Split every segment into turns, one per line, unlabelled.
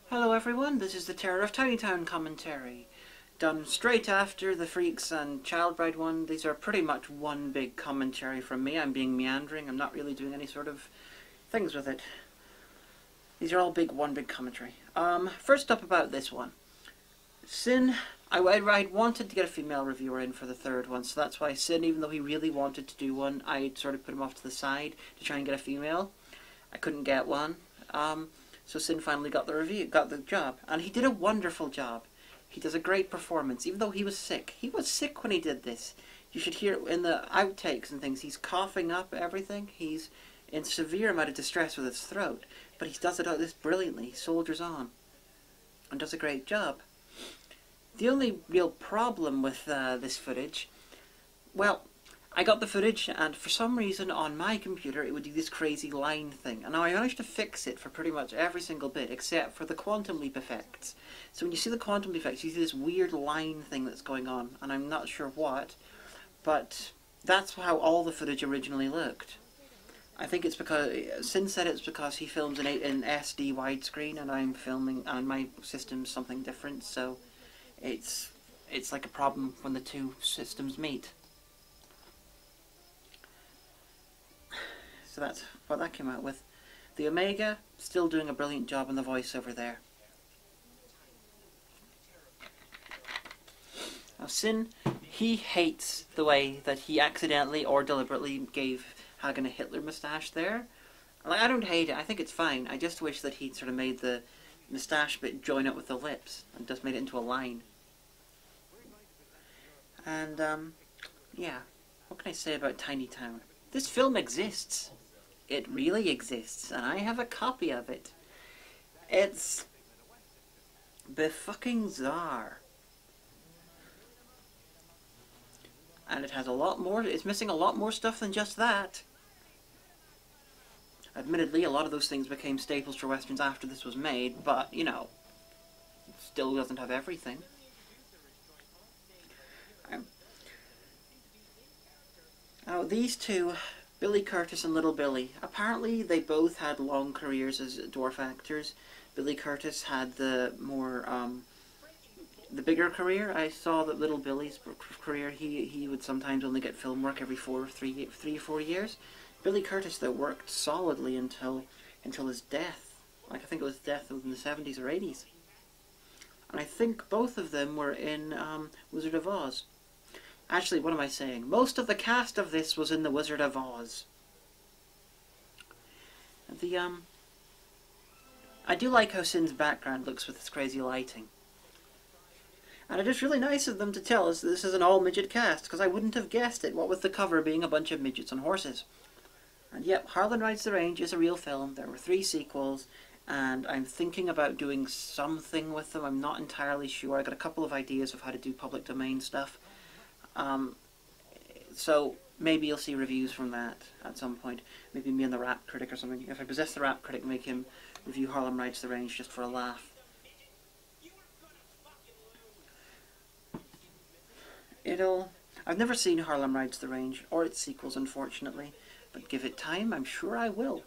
Hello everyone, this is the Terror of Tiny Town commentary, done straight after the Freaks and Child Bride one. These are pretty much one big commentary from me. I'm being meandering, I'm not really doing any sort of things with it. These are all one big commentary. First up about this one. Sin, I wanted to get a female reviewer in for the third one, so that's why Sin, even though he really wanted to do one, I sort of put him off to the side to try and get a female. I couldn't get one. So Sin finally got the job, and he did a wonderful job. He does a great performance, even though he was sick. He was sick when he did this. You should hear it in the outtakes and things. He's coughing up everything. He's in severe amount of distress with his throat, but he does this brilliantly. He soldiers on and does a great job. The only real problem with this footage, well, I got the footage, and for some reason on my computer it would do this crazy line thing. And now I managed to fix it for pretty much every single bit, except for the quantum leap effects. So when you see the quantum leap effects, you see this weird line thing that's going on, and I'm not sure what, but that's how all the footage originally looked. I think it's because, Sin said it's because he films in SD widescreen, and I'm filming, and my system's something different, so it's like a problem when the two systems meet. So that's what that came out with. The Omega, still doing a brilliant job on the voiceover there. Now Sin, he hates the way that he accidentally or deliberately gave Hagan a Hitler moustache there. Like, I don't hate it, I think it's fine. I just wish that he'd sort of made the moustache bit join up with the lips and just made it into a line. And, yeah. What can I say about Tiny Town? This film exists. It really exists, and I have a copy of it. It's befucking-zar. And it has a lot more, it's missing a lot more stuff than just that. Admittedly, a lot of those things became staples for westerns after this was made, but, you know, it still doesn't have everything. Now, these two, Billy Curtis and Little Billy, apparently they both had long careers as dwarf actors. Billy Curtis had the more, the bigger career. I saw that Little Billy's career, he would sometimes only get film work every 3 or 4 years. Billy Curtis, though, worked solidly until his death. Like, I think it was death in the 70s or 80s. And I think both of them were in Wizard of Oz. Actually, what am I saying? Most of the cast of this was in The Wizard of Oz. I do like how Sin's background looks with this crazy lighting. And it is really nice of them to tell us that this is an all-midget cast, because I wouldn't have guessed it, what with the cover being a bunch of midgets on horses. And yep, Harlan Rides the Range is a real film. There were 3 sequels, and I'm thinking about doing something with them. I'm not entirely sure. I got a couple of ideas of how to do public domain stuff. So maybe you'll see reviews from that at some point. Maybe me and the Rap Critic or something. If I possess the Rap Critic, make him review Harlem Rides the Range just for a laugh. I've never seen Harlem Rides the Range, or its sequels, unfortunately. But give it time, I'm sure I will.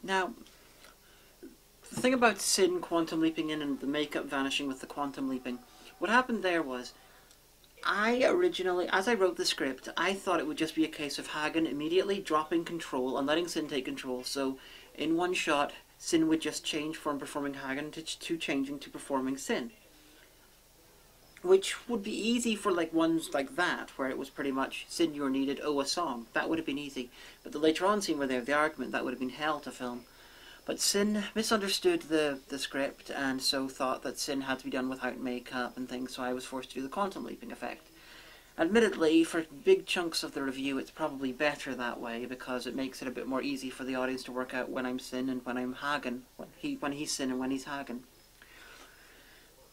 Now, the thing about Sin quantum leaping in and the makeup vanishing with the quantum leaping, what happened there was, I originally, as I wrote the script, I thought it would just be a case of Hagan immediately dropping control and letting Sin take control, so in one shot, Sin would just change from performing Hagan to changing to performing Sin. Which would be easy for like ones like that, where it was pretty much, Sin, you're needed, oh, a song. That would have been easy. But the later on scene where they have the argument, that would have been hell to film. But Sin misunderstood the script, and so thought that Sin had to be done without makeup and things, so I was forced to do the quantum leaping effect. Admittedly, for big chunks of the review, it's probably better that way, because it makes it a bit more easy for the audience to work out when I'm Sin and when I'm Hagan, when he's Sin and when he's Hagan.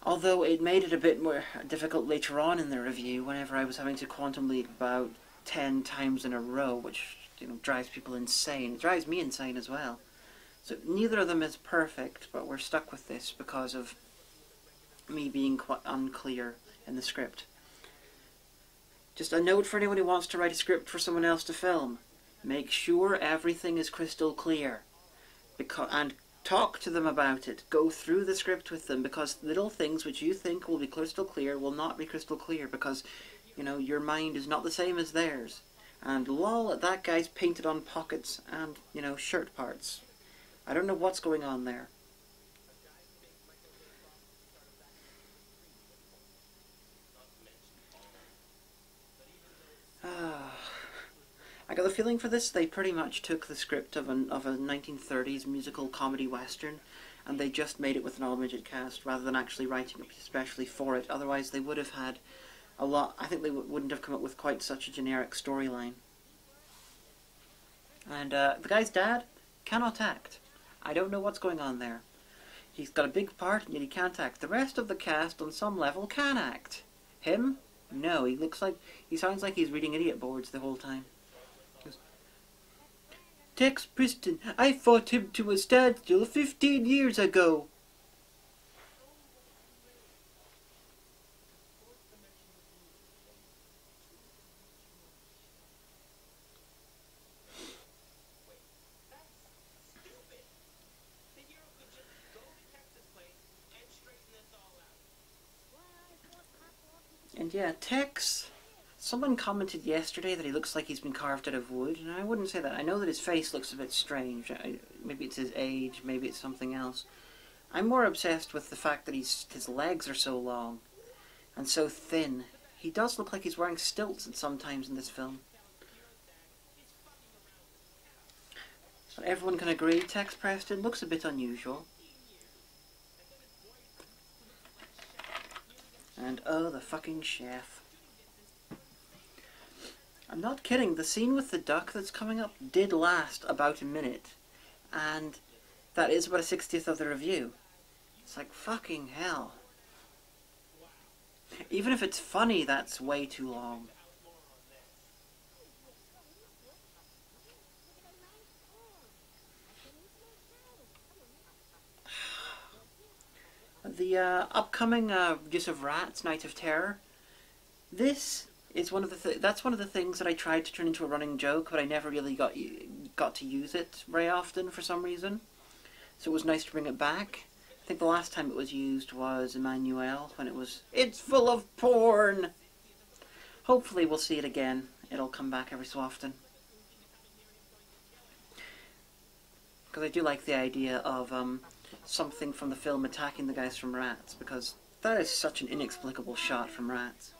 Although it made it a bit more difficult later on in the review, whenever I was having to quantum leap about 10 times in a row, which, you know, drives people insane. It drives me insane as well. So neither of them is perfect, but we're stuck with this because of me being quite unclear in the script. Just a note for anyone who wants to write a script for someone else to film. Make sure everything is crystal clear. And talk to them about it. Go through the script with them, because little things which you think will be crystal clear will not be crystal clear, because, you know, your mind is not the same as theirs. And lol, that guy's painted on pockets and, you know, shirt parts. I don't know what's going on there. I got the feeling for this they pretty much took the script of a 1930s musical comedy western, and they just made it with an all-midget cast rather than actually writing it especially for it. Otherwise they would have had a lot. I think they wouldn't have come up with quite such a generic storyline. And the guy's dad cannot act. I don't know what's going on there. He's got a big part and yet he can't act. The rest of the cast on some level can act. Him? No, he sounds like he's reading idiot boards the whole time. Tex Preston, I fought him to a standstill 15 years ago. And yeah, Tex, someone commented yesterday that he looks like he's been carved out of wood, and I wouldn't say that. I know that his face looks a bit strange. Maybe it's his age, maybe it's something else. I'm more obsessed with the fact that his legs are so long and so thin. He does look like he's wearing stilts at some times in this film. But everyone can agree Tex Preston looks a bit unusual. And oh, the fucking chef. I'm not kidding, the scene with the duck that's coming up did last about a minute. And that is about a 60th of the review. It's like, fucking hell. Even if it's funny, that's way too long. The upcoming use of rats, Night of Terror. This is one of the that's one of the things that I tried to turn into a running joke, but I never really got to use it very often for some reason. So it was nice to bring it back. I think the last time it was used was Emmanuel, when it's full of porn. Hopefully we'll see it again. It'll come back every so often. Because I do like the idea of something from the film attacking the guys from Rats, because that is such an inexplicable shot from Rats.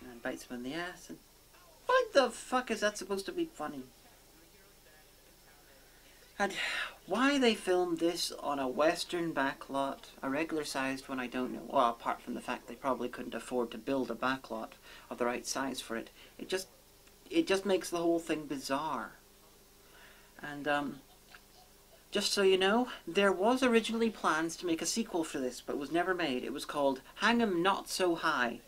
And bites him in the ass. And why the fuck is that supposed to be funny? And why they filmed this on a western backlot, a regular sized one, I don't know. Well, apart from the fact they probably couldn't afford to build a backlot of the right size for it. It just makes the whole thing bizarre. And just so you know, there was originally plans to make a sequel for this, but it was never made. It was called Hang 'Em Not So High.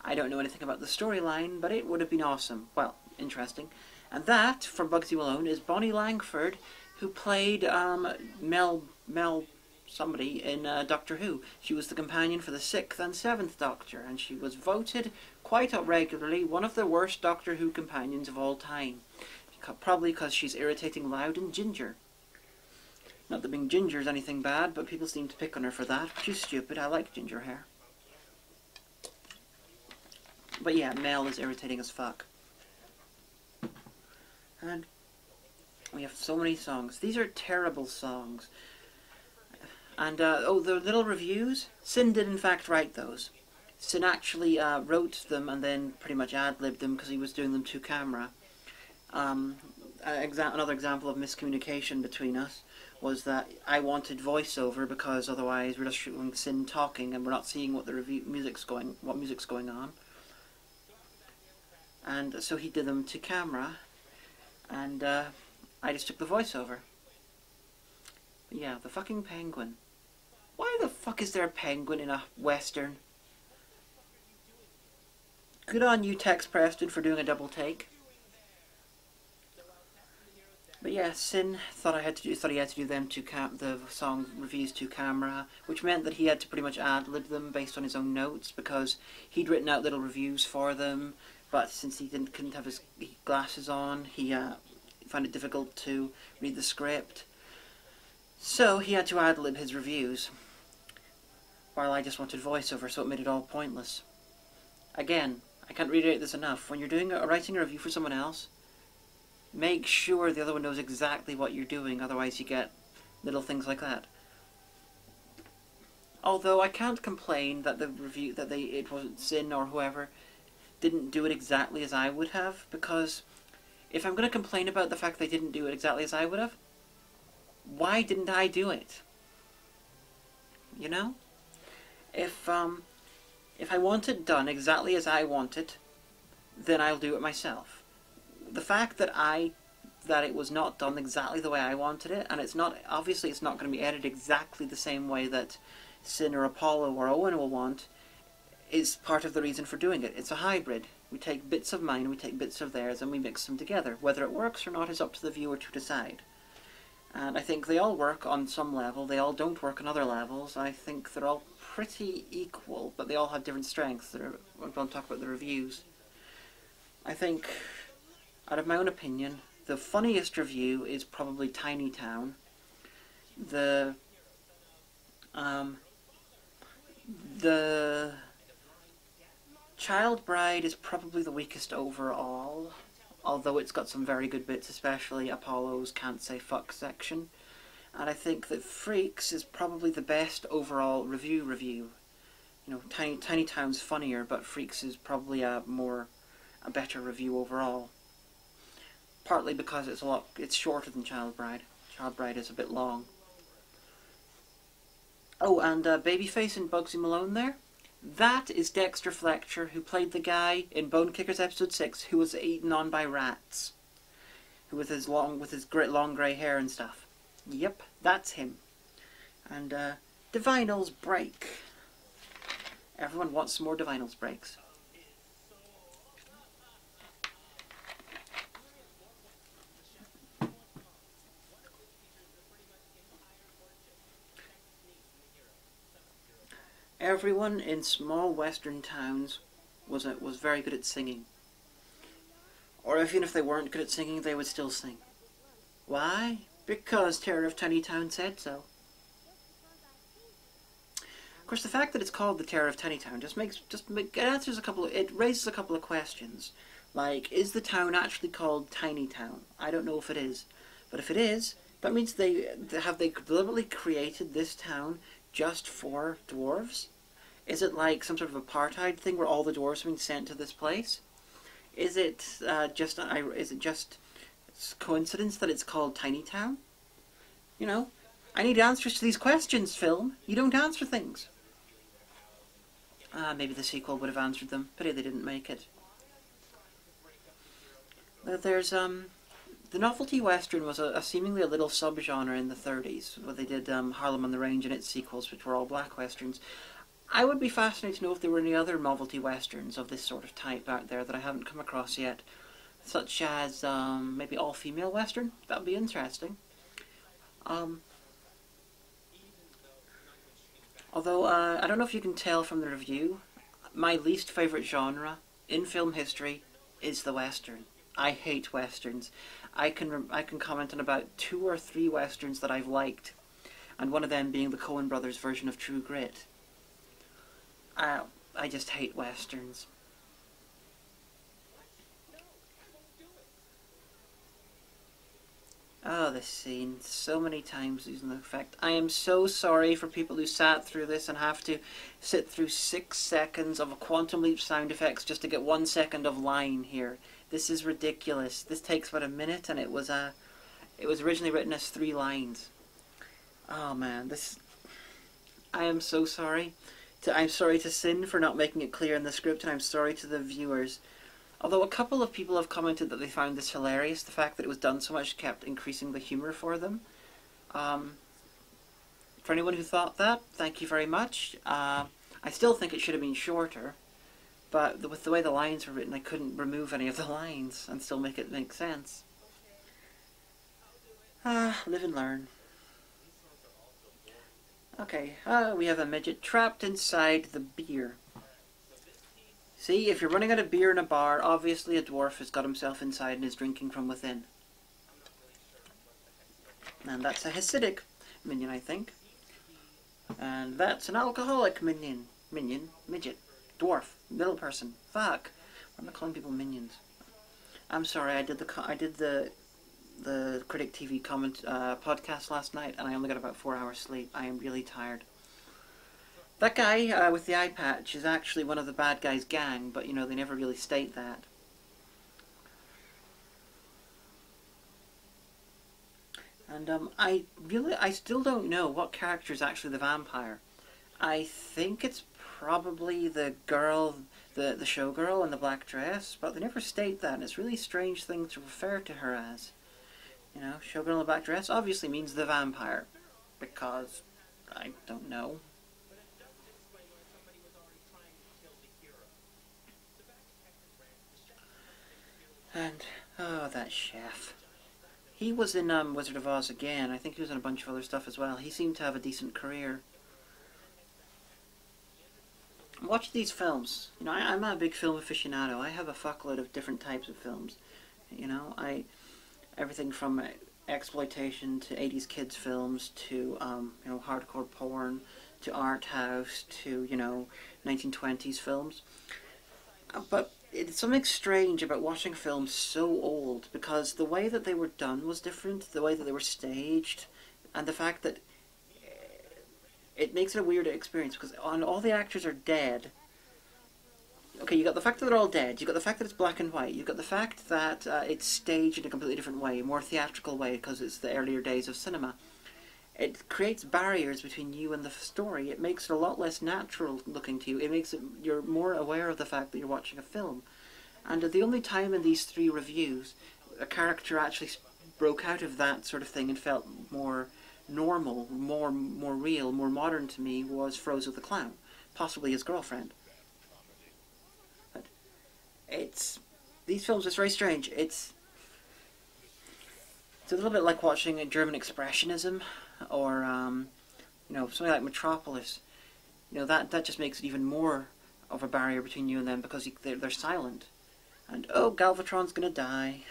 I don't know anything about the storyline, but it would have been awesome. Well, interesting. And that, from Bugsy Malone, is Bonnie Langford, who played Mel somebody in Doctor Who. She was the companion for the 6th and 7th Doctor, and she was voted quite regularly one of the worst Doctor Who companions of all time. Probably because she's irritating, loud, and ginger. Not that being ginger is anything bad, but people seem to pick on her for that, which is stupid. I like ginger hair. But yeah, Mel is irritating as fuck. And we have so many songs. These are terrible songs. And, oh, the little reviews? Sin did in fact write those. Sin actually wrote them and then pretty much ad-libbed them because he was doing them to camera. Another example of miscommunication between us was that I wanted voiceover because otherwise we're just shooting Sin talking and we're not seeing what music's going on. And so he did them to camera, and I just took the voiceover. But yeah, the fucking penguin. Why the fuck is there a penguin in a western? Good on you, Tex Preston, for doing a double take. But yeah, Sin thought he had to do them the song reviews to camera, which meant that he had to pretty much ad-lib them based on his own notes because he'd written out little reviews for them. But since he couldn't have his glasses on, he found it difficult to read the script. So he had to ad-lib his reviews, while I just wanted voiceover, so it made it all pointless. Again, I can't reiterate this enough. When you're writing a review for someone else, make sure the other one knows exactly what you're doing, otherwise you get little things like that. Although I can't complain that it wasn't Sin or whoever didn't do it exactly as I would have, because if I'm going to complain about the fact they didn't do it exactly as I would have, why didn't I do it? You know? If I want it done exactly as I want it, then I'll do it myself. The fact that it was not done exactly the way I wanted it, and obviously it's not going to be edited exactly the same way that Sin or Apollo or Owen will want, is part of the reason for doing it. It's a hybrid. We take bits of mine, we take bits of theirs, and we mix them together. Whether it works or not is up to the viewer to decide. And I think they all work on some level, they all don't work on other levels. I think they're all pretty equal, but they all have different strengths. I'm going to talk about the reviews. I think, out of my own opinion, the funniest review is probably Tiny Town. The Child Bride is probably the weakest overall, although it's got some very good bits, especially Apollo's Can't Say Fuck section. And I think that Freaks is probably the best overall review. You know, Tiny Town's funnier, but Freaks is probably a better review overall. Partly because it's shorter than Child Bride. Child Bride is a bit long. Oh, and Babyface and Bugsy Malone there. That is Dexter Fletcher, who played the guy in Bone Kickers episode 6, who was eaten on by rats. Who with his great long grey hair and stuff. Yep, that's him. And Divinals break. Everyone wants some more Divinals breaks. Everyone in small western towns was very good at singing. Or even if they weren't good at singing, they would still sing. Why? Because Terror of Tiny Town said so. Of course, the fact that it's called the Terror of Tiny Town it raises a couple of questions. Like, is the town actually called Tiny Town? I don't know if it is. But if it is, that means they deliberately created this town just for dwarves? Is it like some sort of apartheid thing where all the dwarves are being sent to this place? Is it just coincidence that it's called Tiny Town? You know, I need answers to these questions, film. You don't answer things. Maybe the sequel would have answered them. Pity they didn't make it. There's the novelty western was seemingly a little subgenre in the 30s, where they did Harlem on the Range and its sequels, which were all black westerns. I would be fascinated to know if there were any other novelty westerns of this sort of type out there that I haven't come across yet, such as maybe all-female western. That would be interesting. Although I don't know if you can tell from the review, my least favourite genre in film history is the western. I hate westerns. I can comment on about 2 or 3 westerns that I've liked, and one of them being the Coen brothers' version of True Grit. I just hate westerns. Oh, this scene. So many times using the effect. I am so sorry for people who sat through this and have to sit through 6 seconds of Quantum Leap sound effects just to get 1 second of line here. This is ridiculous. This takes about a minute, and it was originally written as 3 lines. Oh man, I am so sorry. I'm sorry to Sin for not making it clear in the script, and I'm sorry to the viewers. Although a couple of people have commented that they found this hilarious, the fact that it was done so much kept increasing the humour for them. For anyone who thought that, thank you very much. I still think it should have been shorter, but with the way the lines were written, I couldn't remove any of the lines and still make it make sense. Live and learn. Okay, we have a midget trapped inside the beer. See, if you're running out of beer in a bar, obviously a dwarf has got himself inside and is drinking from within. And that's a Hasidic minion, I think. And that's an alcoholic minion. Midget, dwarf, middle person. Fuck. Why am I calling people minions? I'm sorry, I did the Critic TV podcast last night, and I only got about 4 hours sleep. I am really tired. That guy with the eye patch is actually one of the bad guy's gang, but you know, they never really state that. And I still don't know what character is actually the vampire. I think it's probably the girl, the showgirl in the black dress, but they never state that, and it's a really strange thing to refer to her as. You know, showgirl in the black dress obviously means the vampire, because I don't know. And, oh, that chef. He was in Wizard of Oz again. I think he was in a bunch of other stuff as well. He seemed to have a decent career. Watch these films. You know, I'm a big film aficionado. I have a fuckload of different types of films. You know, everything from exploitation to 80s kids films to, you know, hardcore porn to art house to, you know, 1920s films. But it's something strange about watching films so old, because the way that they were done was different, the way that they were staged, and the fact that it makes it a weird experience, because all the actors are dead. Okay, you got the fact that they're all dead, you got the fact that it's black and white, you got the fact that it's staged in a completely different way, a more theatrical way, because it's the earlier days of cinema. It creates barriers between you and the story. It makes it a lot less natural looking to you. It makes it, you're more aware of the fact that you're watching a film. And the only time in these 3 reviews a character actually broke out of that sort of thing and felt more normal, more real, more modern to me was Frozo the Clown, possibly his girlfriend. But these films, it's very strange. It's a little bit like watching a German Expressionism, or you know, something like Metropolis. You know, that just makes it even more of a barrier between you and them, because they're silent. And oh, Galvatron's gonna die.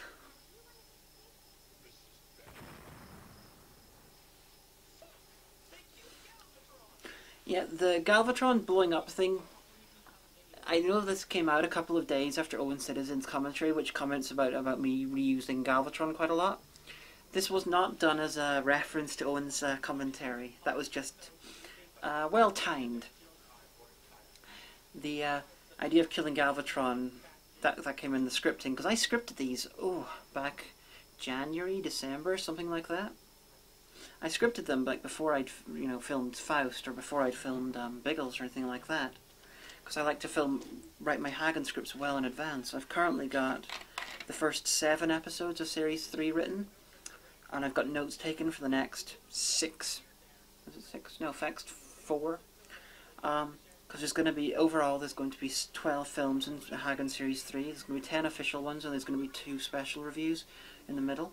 Yeah, the Galvatron blowing up thing. I know this came out a couple of days after Owen Citizen's commentary, which comments about me reusing Galvatron quite a lot. This was not done as a reference to Owen's commentary. That was just well timed. The idea of killing Galvatron, that came in the scripting, because I scripted these back January, December, something like that. I scripted them like before I'd filmed Faust, or before I'd filmed Biggles or anything like that, because I like to write my Hagan scripts well in advance. I've currently got the first 7 episodes of Series 3 written, and I've got notes taken for the next 6. Is it 6? No, next 4. Because there's going to be, overall, there's going to be 12 films in Hagan Series 3. There's going to be 10 official ones, and there's going to be 2 special reviews in the middle.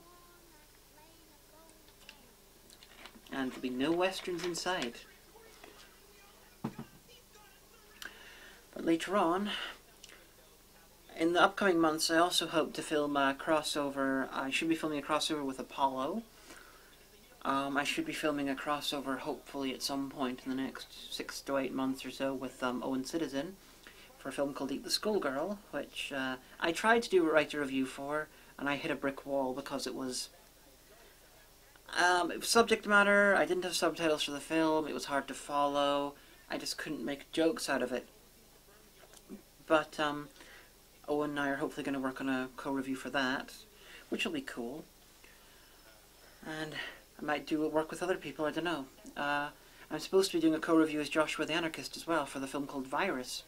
And there'll be no westerns inside. But later on, in the upcoming months, I also hope to film a crossover. I should be filming a crossover with Apollo. I should be filming a crossover, hopefully, at some point in the next 6 to 8 months or so, with Owen Citizen, for a film called Eat the Skullgirl, which I tried to write a review for, and I hit a brick wall because it was subject matter. I didn't have subtitles for the film. It was hard to follow. I just couldn't make jokes out of it. But Owen and I are hopefully going to work on a co-review for that, which will be cool. And I might do work with other people, I don't know. I'm supposed to be doing a co-review as Joshua the Anarchist as well, for the film called Virus.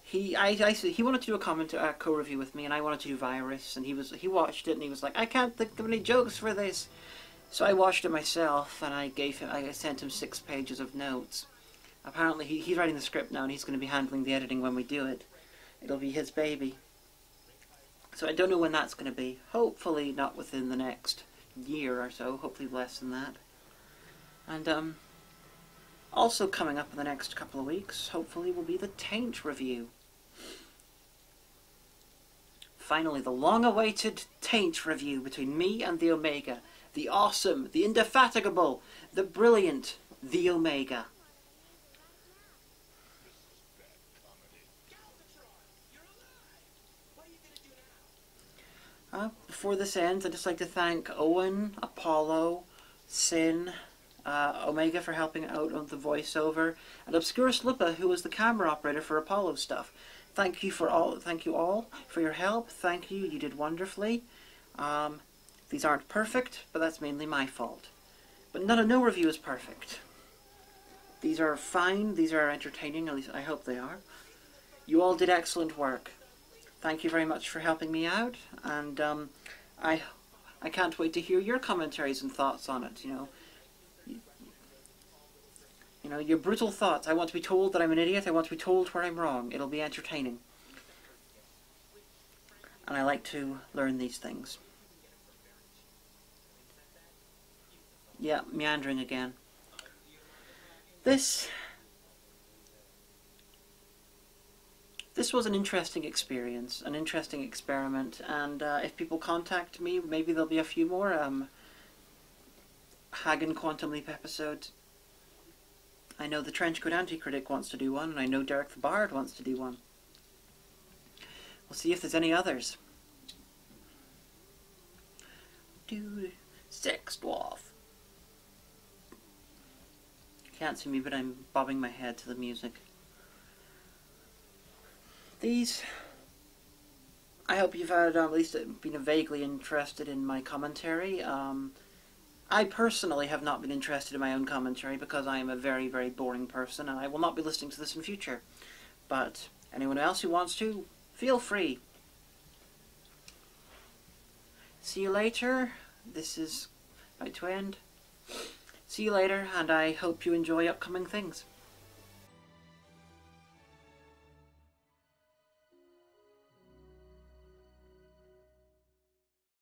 He wanted to do a co-review with me, and I wanted to do Virus, and he watched it, and he was like, I can't think of any jokes for this. So I watched it myself, and I sent him 6 pages of notes. Apparently he's writing the script now, and he's going to be handling the editing when we do it. It'll be his baby. So I don't know when that's going to be. Hopefully not within the next year or so, hopefully less than that. And also coming up in the next couple of weeks, hopefully, will be the Taint review. Finally, the long-awaited Taint review between me and the Omega. The awesome, the indefatigable, the brilliant, the Omega. Before this ends, I'd just like to thank Owen, Apollo, Sin, Omega for helping out on the voiceover, and Obscurus Lupa, who was the camera operator for Apollo stuff. Thank you all for your help. Thank you, you did wonderfully. These aren't perfect, but that's mainly my fault. But no review is perfect. These are fine, these are entertaining, at least I hope they are. You all did excellent work. Thank you very much for helping me out, and I can't wait to hear your commentaries and thoughts on it, you know, your brutal thoughts. I want to be told that I'm an idiot, I want to be told where I'm wrong. It'll be entertaining. And I like to learn these things. Yeah, meandering again. This was an interesting experience, an interesting experiment, and if people contact me, maybe there'll be a few more Hagan Quantum Leap episodes. I know the Trenchcoat Anti-Critic wants to do one, and I know Derek the Bard wants to do one. We'll see if there's any others. Sex Dwarf. Can't see me, but I'm bobbing my head to the music. These, I hope you've had at least been vaguely interested in my commentary. I personally have not been interested in my own commentary because I am a very, very boring person, and I will not be listening to this in future. But anyone else who wants to, feel free. See you later. This is about to end. See you later, and I hope you enjoy upcoming things.